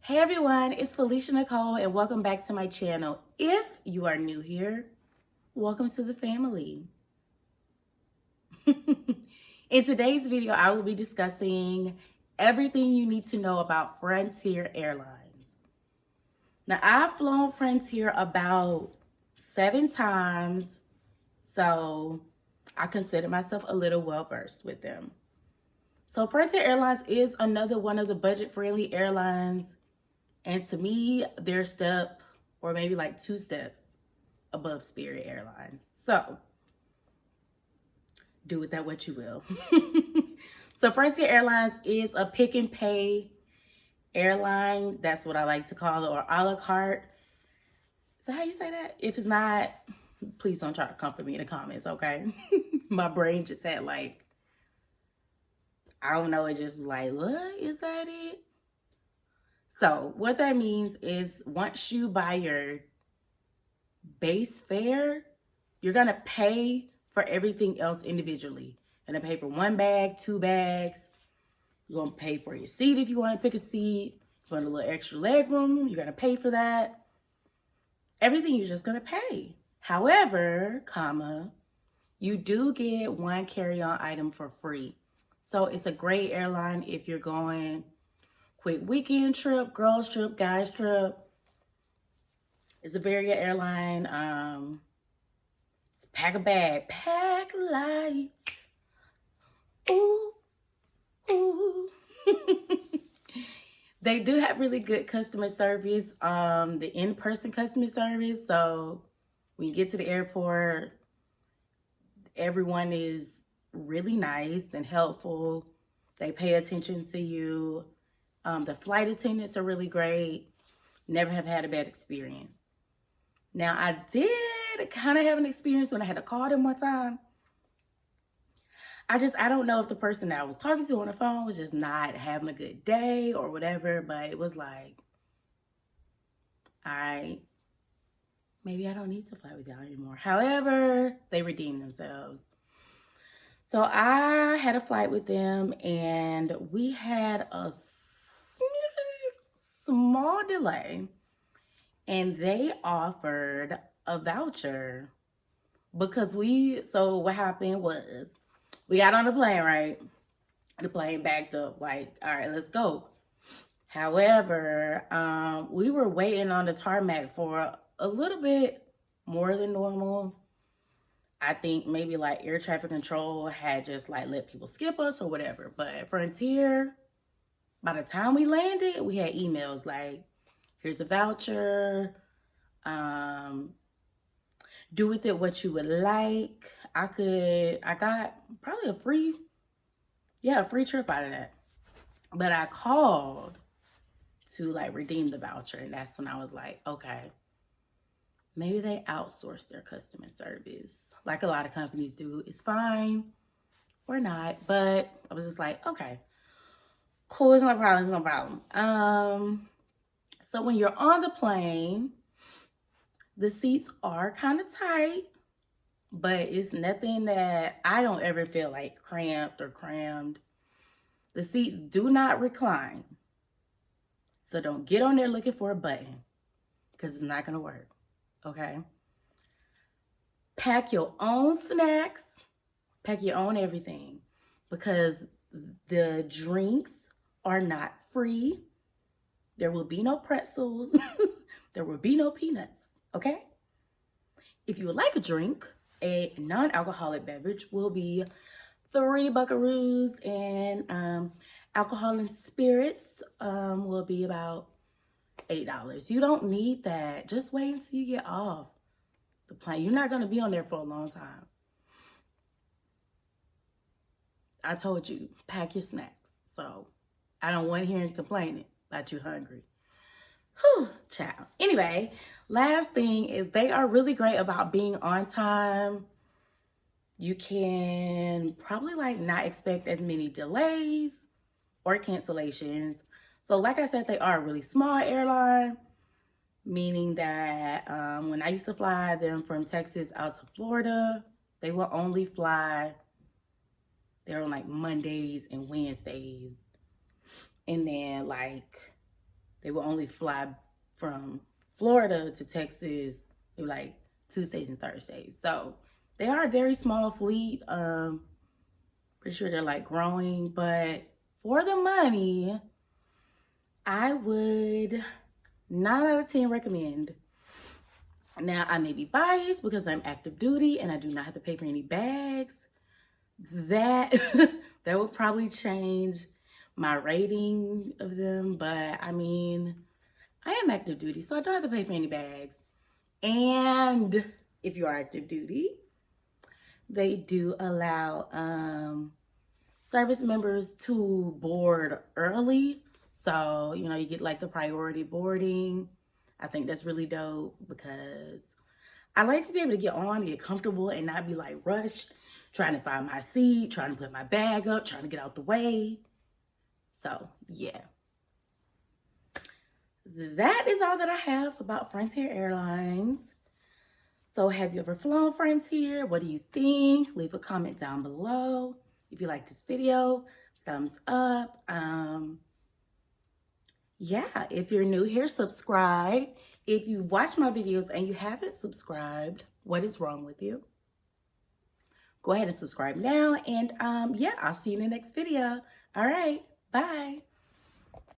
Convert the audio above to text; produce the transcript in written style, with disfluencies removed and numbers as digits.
Hey everyone, it's Felicia Nicole and welcome back to my channel. If you are new here, welcome to the family. In today's video, I will be discussing everything you need to know about Frontier Airlines. Now, I've flown Frontier about 7 times, so I consider myself a little well-versed with them. So Frontier Airlines is another one of the budget-friendly airlines. And to me, they're a step or maybe like 2 steps above Spirit Airlines. So do with that what you will. So Frontier Airlines is a pick and pay airline. That's what I like to call it, or a la carte. Is that how you say that? If it's not, please don't try to comfort me in the comments, okay? My brain just had like, I don't know, it just like, what is that it? So what that means is once you buy your base fare, you're going to pay for everything else individually. You're going to pay for 1 bag, 2 bags. You're going to pay for your seat if you want to pick a seat. You want a little extra leg room, you're going to pay for that. Everything you're just going to pay. However, you do get 1 carry-on item for free. So it's a great airline if you're going quick weekend trip, girls trip, guys trip. It's a very good airline. Pack a bag, pack lights. Ooh, ooh. They do have really good customer service, the in-person customer service. So when you get to the airport, everyone is really nice and helpful. They pay attention to you. The flight attendants are really great. Never have had a bad experience. Now, I did kind of have an experience when I had to call them one time. I don't know if the person that I was talking to on the phone was just not having a good day or whatever, but it was like, all right, maybe I don't need to fly with y'all anymore. However, they redeemed themselves. So I had a flight with them and we had a small delay, and they offered a voucher because so what happened was we got on the plane, right? The plane backed up like, all right, let's go. However, we were waiting on the tarmac for a little bit more than normal. I think maybe like air traffic control had just like let people skip us or whatever. But Frontier, by the time we landed, we had emails like, here's a voucher. Do with it what you would like. I got probably a free trip out of that. But I called to like redeem the voucher. And that's when I was like, okay, maybe they outsource their customer service. Like a lot of companies do. It's fine or not. But I was just like, okay, cool, it's no problem, So when you're on the plane, the seats are kind of tight, but it's nothing that I don't ever feel like cramped or crammed. The seats do not recline. So don't get on there looking for a button because it's not going to work, okay? Pack your own snacks, pack your own everything, because the drinks are not free. There will be no pretzels. There will be no peanuts, okay? If you would like a drink, a non-alcoholic beverage will be 3 buckaroos, and alcohol and spirits will be about $8. You don't need that. Just wait until you get off the plane. You're not going to be on there for a long time. I told you, pack your snacks. So I don't want to hear any complaining about you hungry. Whew, child. Anyway, last thing is they are really great about being on time. You can probably like not expect as many delays or cancellations. So like I said, they are a really small airline, meaning that when I used to fly them from Texas out to Florida, they will only fly, they're on like Mondays and Wednesdays. And then like they will only fly from Florida to Texas like Tuesdays and Thursdays. So they are a very small fleet. Pretty sure they're like growing, but for the money, I would 9 out of 10 recommend. Now, I may be biased because I'm active duty and I do not have to pay for any bags. That would probably change my rating of them, but I mean, I am active duty, so I don't have to pay for any bags. And if you are active duty, they do allow service members to board early. So, you know, you get like the priority boarding. I think that's really dope because I like to be able to get on, get comfortable, and not be like rushed, trying to find my seat, trying to put my bag up, trying to get out the way. So, yeah. That is all that I have about Frontier Airlines. So, have you ever flown Frontier? What do you think? Leave a comment down below. If you like this video, thumbs up. Yeah, if you're new here, subscribe. If you watch my videos and you haven't subscribed, what is wrong with you? Go ahead and subscribe now. And yeah, I'll see you in the next video. All right, bye.